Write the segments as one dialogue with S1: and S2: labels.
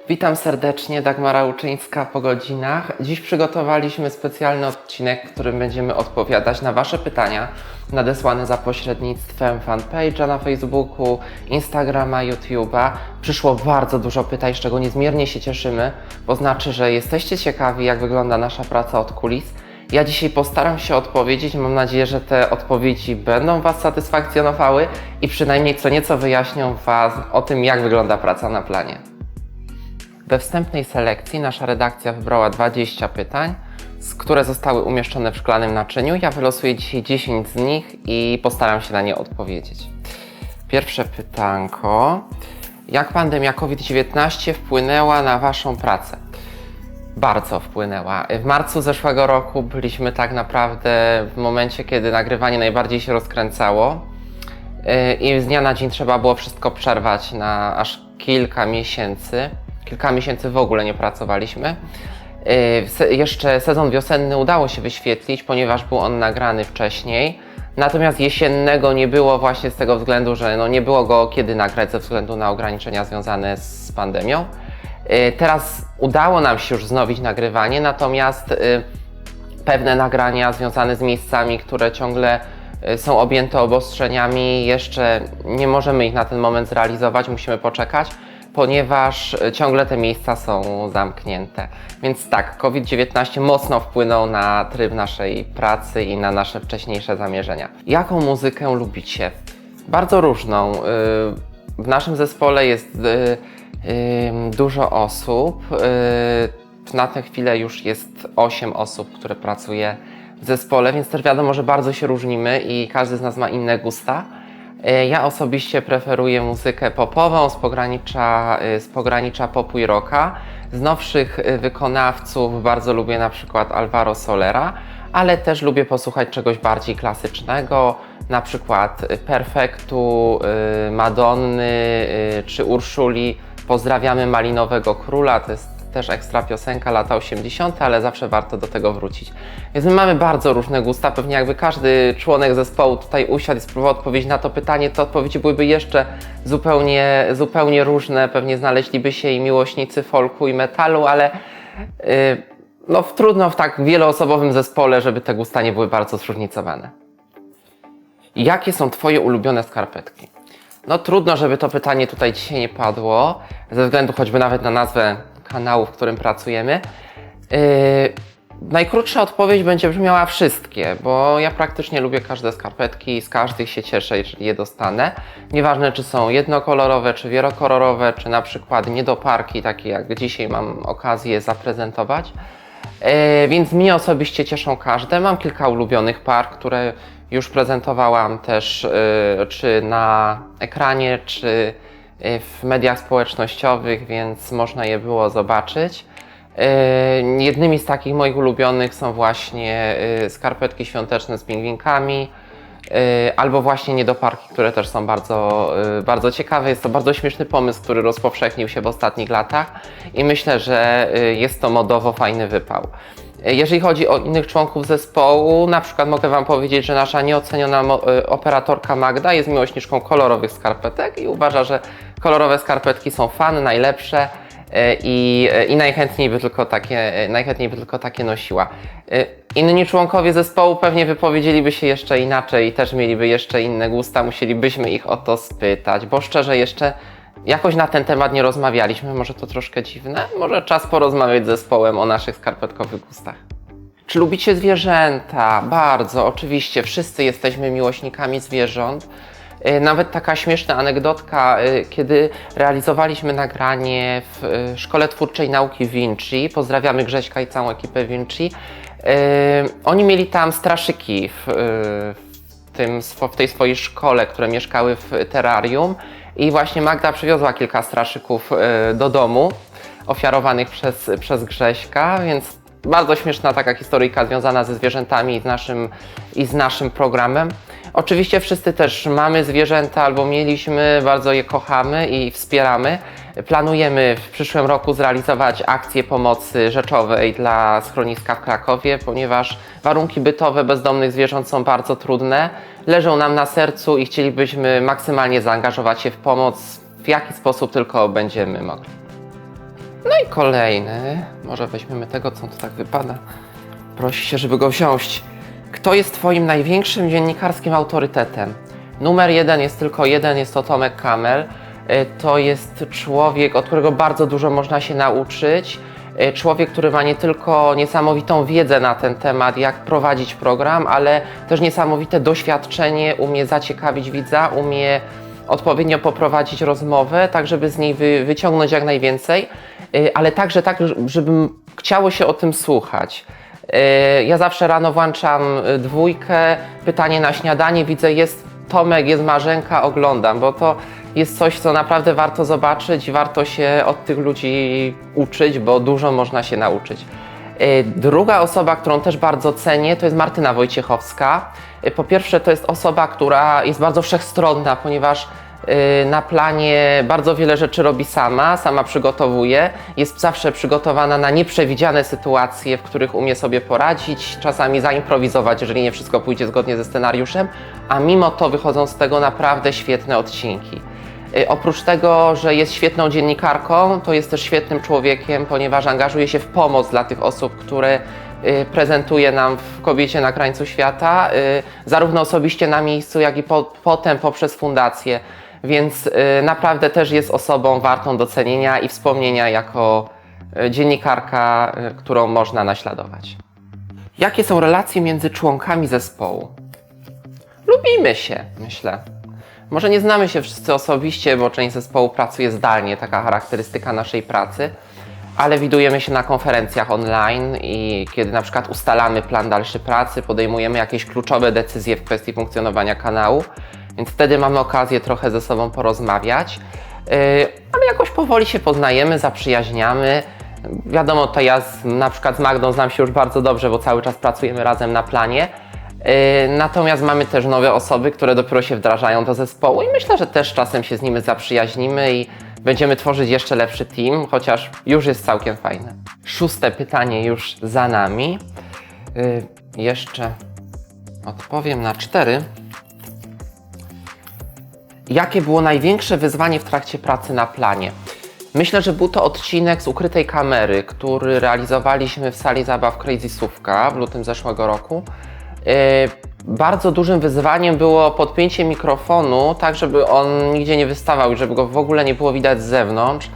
S1: Witam serdecznie, Dagmara Łuczyńska po godzinach. Dziś przygotowaliśmy specjalny odcinek, w którym będziemy odpowiadać na Wasze pytania nadesłane za pośrednictwem fanpage'a na Facebooku, Instagrama, YouTube'a. Przyszło bardzo dużo pytań, z czego niezmiernie się cieszymy, bo znaczy, że jesteście ciekawi, jak wygląda nasza praca od kulis. Ja dzisiaj postaram się odpowiedzieć, mam nadzieję, że te odpowiedzi będą Was satysfakcjonowały i przynajmniej co nieco wyjaśnią Was o tym, jak wygląda praca na planie. We wstępnej selekcji nasza redakcja wybrała 20 pytań, które zostały umieszczone w szklanym naczyniu. Ja wylosuję dzisiaj 10 z nich i postaram się na nie odpowiedzieć. Pierwsze pytanko. Jak pandemia COVID-19 wpłynęła na Waszą pracę? Bardzo wpłynęła. W marcu zeszłego roku byliśmy tak naprawdę w momencie, kiedy nagrywanie najbardziej się rozkręcało i z dnia na dzień trzeba było wszystko przerwać na aż kilka miesięcy. Kilka miesięcy w ogóle nie pracowaliśmy. Jeszcze sezon wiosenny udało się wyświetlić, ponieważ był on nagrany wcześniej. Natomiast jesiennego nie było właśnie z tego względu, że nie było go kiedy nagrać ze względu na ograniczenia związane z pandemią. Teraz udało nam się już wznowić nagrywanie, natomiast pewne nagrania związane z miejscami, które ciągle są objęte obostrzeniami, jeszcze nie możemy ich na ten moment zrealizować, musimy poczekać, ponieważ ciągle te miejsca są zamknięte. Więc tak, COVID-19 mocno wpłynął na tryb naszej pracy i na nasze wcześniejsze zamierzenia. Jaką muzykę lubicie? Bardzo różną. W naszym zespole jest dużo osób. Na tę chwilę już jest 8 osób, które pracuje w zespole, więc też wiadomo, że bardzo się różnimy i każdy z nas ma inne gusta. Ja osobiście preferuję muzykę popową z pogranicza popu i rocka. Z nowszych wykonawców bardzo lubię na przykład Alvaro Solera, ale też lubię posłuchać czegoś bardziej klasycznego, na przykład Perfektu, Madonny czy Urszuli. Pozdrawiamy Malinowego Króla, to jest też ekstra piosenka, lata 80., ale zawsze warto do tego wrócić. Więc my mamy bardzo różne gusta, pewnie jakby każdy członek zespołu tutaj usiadł i spróbował odpowiedzieć na to pytanie, to odpowiedzi byłyby jeszcze zupełnie różne, pewnie znaleźliby się i miłośnicy folku i metalu, ale trudno w tak wieloosobowym zespole, żeby te gusta nie były bardzo zróżnicowane. Jakie są Twoje ulubione skarpetki? Trudno, żeby to pytanie tutaj dzisiaj nie padło, ze względu choćby nawet na nazwę kanału, w którym pracujemy. Najkrótsza odpowiedź będzie brzmiała wszystkie, bo ja praktycznie lubię każde skarpetki, z każdych się cieszę, jeżeli je dostanę. Nieważne, czy są jednokolorowe, czy wielokolorowe, czy na przykład niedoparki, takie jak dzisiaj mam okazję zaprezentować. Więc mnie osobiście cieszą każde. Mam kilka ulubionych par, które już prezentowałam też czy na ekranie, czy w mediach społecznościowych, więc można je było zobaczyć. Jednymi z takich moich ulubionych są właśnie skarpetki świąteczne z pingwinkami, albo właśnie niedoparki, które też są bardzo ciekawe. Jest to bardzo śmieszny pomysł, który rozpowszechnił się w ostatnich latach i myślę, że jest to modowo fajny wypał. Jeżeli chodzi o innych członków zespołu, na przykład mogę Wam powiedzieć, że nasza nieoceniona operatorka Magda jest miłośniczką kolorowych skarpetek i uważa, że kolorowe skarpetki są najlepsze i najchętniej by tylko takie nosiła. Inni członkowie zespołu pewnie wypowiedzieliby się jeszcze inaczej i też mieliby jeszcze inne gusta, musielibyśmy ich o to spytać, bo szczerze jeszcze jakoś na ten temat nie rozmawialiśmy, może to troszkę dziwne, może czas porozmawiać z zespołem o naszych skarpetkowych gustach. Czy lubicie zwierzęta? Bardzo, oczywiście, wszyscy jesteśmy miłośnikami zwierząt. Nawet taka śmieszna anegdotka, kiedy realizowaliśmy nagranie w Szkole Twórczej Nauki Vinci, pozdrawiamy Grześka i całą ekipę Vinci, oni mieli tam straszyki w tej swojej szkole, które mieszkały w terrarium i właśnie Magda przywiozła kilka straszyków do domu, ofiarowanych przez Grześka, więc bardzo śmieszna taka historyjka związana ze zwierzętami i z naszym programem. Oczywiście wszyscy też mamy zwierzęta albo mieliśmy, bardzo je kochamy i wspieramy. Planujemy w przyszłym roku zrealizować akcję pomocy rzeczowej dla schroniska w Krakowie, ponieważ warunki bytowe bezdomnych zwierząt są bardzo trudne. Leżą nam na sercu i chcielibyśmy maksymalnie zaangażować się w pomoc, w jaki sposób tylko będziemy mogli. No i kolejny, może weźmiemy tego, co tu tak wypada. Prosi się, żeby go wziąć. Kto jest twoim największym dziennikarskim autorytetem? Numer jeden jest tylko jeden, jest to Tomek Kamel. To jest człowiek, od którego bardzo dużo można się nauczyć. Człowiek, który ma nie tylko niesamowitą wiedzę na ten temat, jak prowadzić program, ale też niesamowite doświadczenie, umie zaciekawić widza, umie odpowiednio poprowadzić rozmowę, tak żeby z niej wyciągnąć jak najwięcej, ale także tak, żeby chciało się o tym słuchać. Ja zawsze rano włączam dwójkę, pytanie na śniadanie, widzę jest Tomek, jest Marzenka, oglądam, bo to jest coś, co naprawdę warto zobaczyć i warto się od tych ludzi uczyć, bo dużo można się nauczyć. Druga osoba, którą też bardzo cenię, to jest Martyna Wojciechowska. Po pierwsze, to jest osoba, która jest bardzo wszechstronna, ponieważ na planie bardzo wiele rzeczy robi sama przygotowuje, jest zawsze przygotowana na nieprzewidziane sytuacje, w których umie sobie poradzić, czasami zaimprowizować, jeżeli nie wszystko pójdzie zgodnie ze scenariuszem, a mimo to wychodzą z tego naprawdę świetne odcinki. Oprócz tego, że jest świetną dziennikarką, to jest też świetnym człowiekiem, ponieważ angażuje się w pomoc dla tych osób, które prezentuje nam w Kobiecie na krańcu świata, zarówno osobiście na miejscu, jak i potem poprzez fundację. Więc naprawdę też jest osobą wartą docenienia i wspomnienia jako dziennikarka, którą można naśladować. Jakie są relacje między członkami zespołu? Lubimy się, myślę. Może nie znamy się wszyscy osobiście, bo część zespołu pracuje zdalnie, taka charakterystyka naszej pracy, ale widujemy się na konferencjach online i kiedy na przykład ustalamy plan dalszej pracy, podejmujemy jakieś kluczowe decyzje w kwestii funkcjonowania kanału, więc wtedy mamy okazję trochę ze sobą porozmawiać, ale jakoś powoli się poznajemy, zaprzyjaźniamy. Wiadomo, to ja na przykład z Magdą znam się już bardzo dobrze, bo cały czas pracujemy razem na planie. Natomiast mamy też nowe osoby, które dopiero się wdrażają do zespołu i myślę, że też czasem się z nimi zaprzyjaźnimy i będziemy tworzyć jeszcze lepszy team, chociaż już jest całkiem fajne. 6. pytanie już za nami. Jeszcze odpowiem na 4. Jakie było największe wyzwanie w trakcie pracy na planie? Myślę, że był to odcinek z ukrytej kamery, który realizowaliśmy w sali zabaw Crazy Sówka w lutym zeszłego roku. Bardzo dużym wyzwaniem było podpięcie mikrofonu, tak żeby on nigdzie nie wystawał i żeby go w ogóle nie było widać z zewnątrz,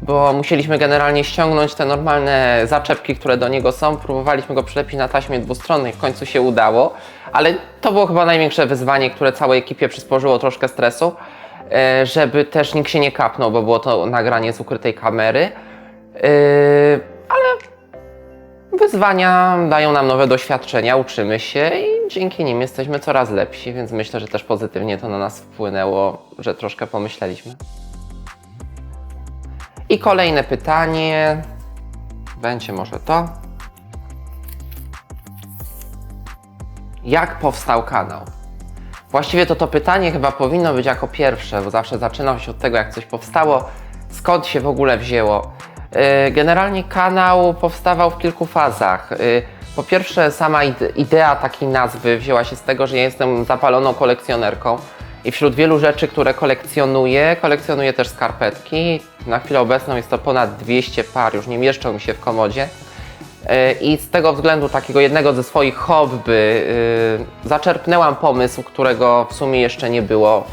S1: bo musieliśmy generalnie ściągnąć te normalne zaczepki, które do niego są. Próbowaliśmy go przylepić na taśmie dwustronnej, w końcu się udało, ale to było chyba największe wyzwanie, które całej ekipie przysporzyło troszkę stresu, żeby też nikt się nie kapnął, bo było to nagranie z ukrytej kamery. Ale wyzwania dają nam nowe doświadczenia, uczymy się i dzięki nim jesteśmy coraz lepsi, więc myślę, że też pozytywnie to na nas wpłynęło, że troszkę pomyśleliśmy. I kolejne pytanie, będzie może to. Jak powstał kanał? Właściwie to pytanie chyba powinno być jako pierwsze, bo zawsze zaczynał się od tego, jak coś powstało, skąd się w ogóle wzięło. Generalnie kanał powstawał w kilku fazach. Po pierwsze, sama idea takiej nazwy wzięła się z tego, że ja jestem zapaloną kolekcjonerką i wśród wielu rzeczy, które kolekcjonuję też skarpetki. Na chwilę obecną jest to ponad 200 par, już nie mieszczą mi się w komodzie. I z tego względu, takiego jednego ze swoich hobby, zaczerpnęłam pomysł, którego w sumie jeszcze nie było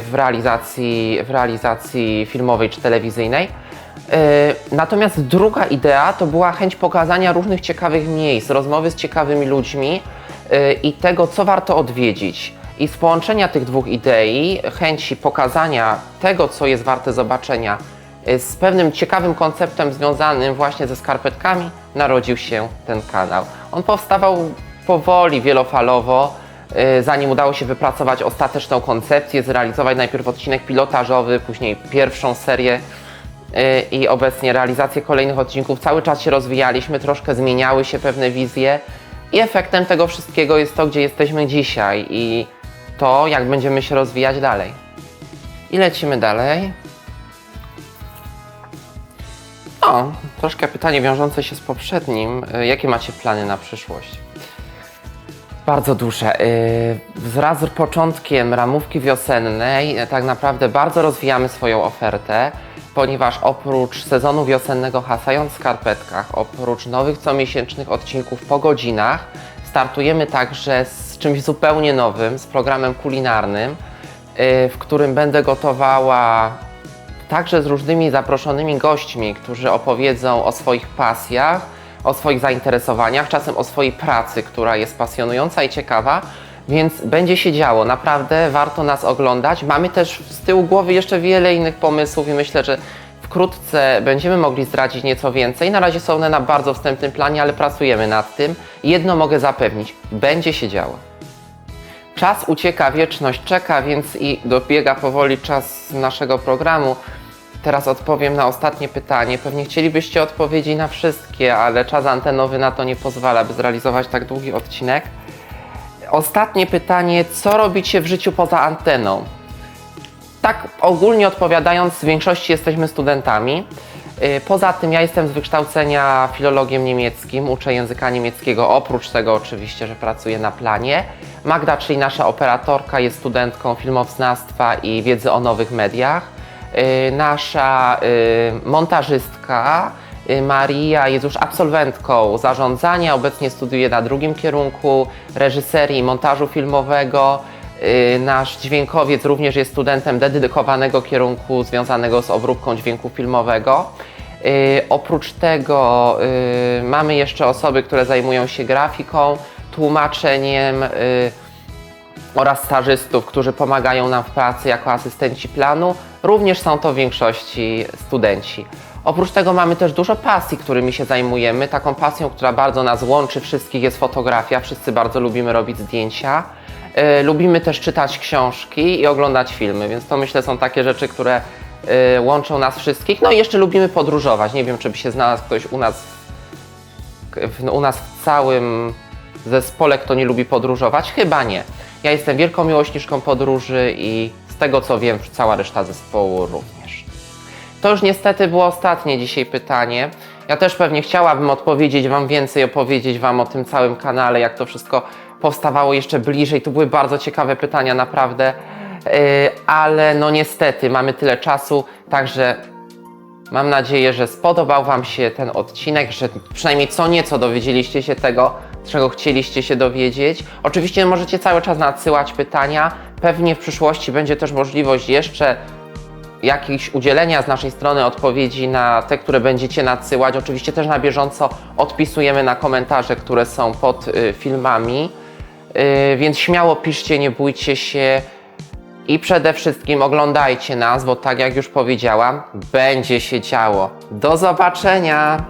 S1: w realizacji filmowej czy telewizyjnej. Natomiast druga idea to była chęć pokazania różnych ciekawych miejsc, rozmowy z ciekawymi ludźmi i tego, co warto odwiedzić. I z połączenia tych dwóch idei, chęci pokazania tego, co jest warte zobaczenia, z pewnym ciekawym konceptem związanym właśnie ze skarpetkami, narodził się ten kanał. On powstawał powoli, wielofalowo, zanim udało się wypracować ostateczną koncepcję, zrealizować najpierw odcinek pilotażowy, później pierwszą serię i obecnie realizację kolejnych odcinków. Cały czas się rozwijaliśmy, troszkę zmieniały się pewne wizje i efektem tego wszystkiego jest to, gdzie jesteśmy dzisiaj i to, jak będziemy się rozwijać dalej. I lecimy dalej. Troszkę pytanie wiążące się z poprzednim. Jakie macie plany na przyszłość? Bardzo duże. Wraz z początkiem ramówki wiosennej tak naprawdę bardzo rozwijamy swoją ofertę. ponieważ oprócz sezonu wiosennego Hasając w skarpetkach, oprócz nowych comiesięcznych odcinków po godzinach, startujemy także z czymś zupełnie nowym, z programem kulinarnym, w którym będę gotowała także z różnymi zaproszonymi gośćmi, którzy opowiedzą o swoich pasjach, o swoich zainteresowaniach, czasem o swojej pracy, która jest pasjonująca i ciekawa, więc będzie się działo. Naprawdę warto nas oglądać. Mamy też z tyłu głowy jeszcze wiele innych pomysłów i myślę, że wkrótce będziemy mogli zdradzić nieco więcej. Na razie są one na bardzo wstępnym planie, ale pracujemy nad tym. Jedno mogę zapewnić, będzie się działo. Czas ucieka, wieczność czeka, więc i dobiega powoli czas naszego programu. Teraz odpowiem na ostatnie pytanie. Pewnie chcielibyście odpowiedzi na wszystkie, ale czas antenowy na to nie pozwala, by zrealizować tak długi odcinek. Ostatnie pytanie, co robicie w życiu poza anteną? Tak ogólnie odpowiadając, w większości jesteśmy studentami. Poza tym ja jestem z wykształcenia filologiem niemieckim, uczę języka niemieckiego, oprócz tego oczywiście, że pracuję na planie. Magda, czyli nasza operatorka, jest studentką filmoznawstwa i wiedzy o nowych mediach. Nasza montażystka Maria jest już absolwentką zarządzania, obecnie studiuje na drugim kierunku reżyserii i montażu filmowego. Nasz dźwiękowiec również jest studentem dedykowanego kierunku związanego z obróbką dźwięku filmowego. Oprócz tego mamy jeszcze osoby, które zajmują się grafiką, tłumaczeniem oraz stażystów, którzy pomagają nam w pracy jako asystenci planu. Również są to w większości studenci. Oprócz tego mamy też dużo pasji, którymi się zajmujemy. Taką pasją, która bardzo nas łączy wszystkich, jest fotografia. Wszyscy bardzo lubimy robić zdjęcia. Lubimy też czytać książki i oglądać filmy, więc to myślę są takie rzeczy, które łączą nas wszystkich. No i jeszcze lubimy podróżować. Nie wiem, czy by się znalazł ktoś u nas w całym zespole, kto nie lubi podróżować. Chyba nie. Ja jestem wielką miłośniczką podróży i z tego co wiem, cała reszta zespołu również. To już niestety było ostatnie dzisiaj pytanie. Ja też pewnie chciałabym odpowiedzieć Wam więcej, opowiedzieć Wam o tym całym kanale, jak to wszystko powstawało jeszcze bliżej. Tu były bardzo ciekawe pytania, naprawdę, ale no niestety mamy tyle czasu, także mam nadzieję, że spodobał Wam się ten odcinek, że przynajmniej co nieco dowiedzieliście się tego, czego chcieliście się dowiedzieć. Oczywiście możecie cały czas nadsyłać pytania, pewnie w przyszłości będzie też możliwość jeszcze jakichś udzielenia z naszej strony odpowiedzi na te, które będziecie nadsyłać. Oczywiście też na bieżąco odpisujemy na komentarze, które są pod filmami, więc śmiało piszcie, nie bójcie się i przede wszystkim oglądajcie nas, bo tak jak już powiedziałam, będzie się działo. Do zobaczenia!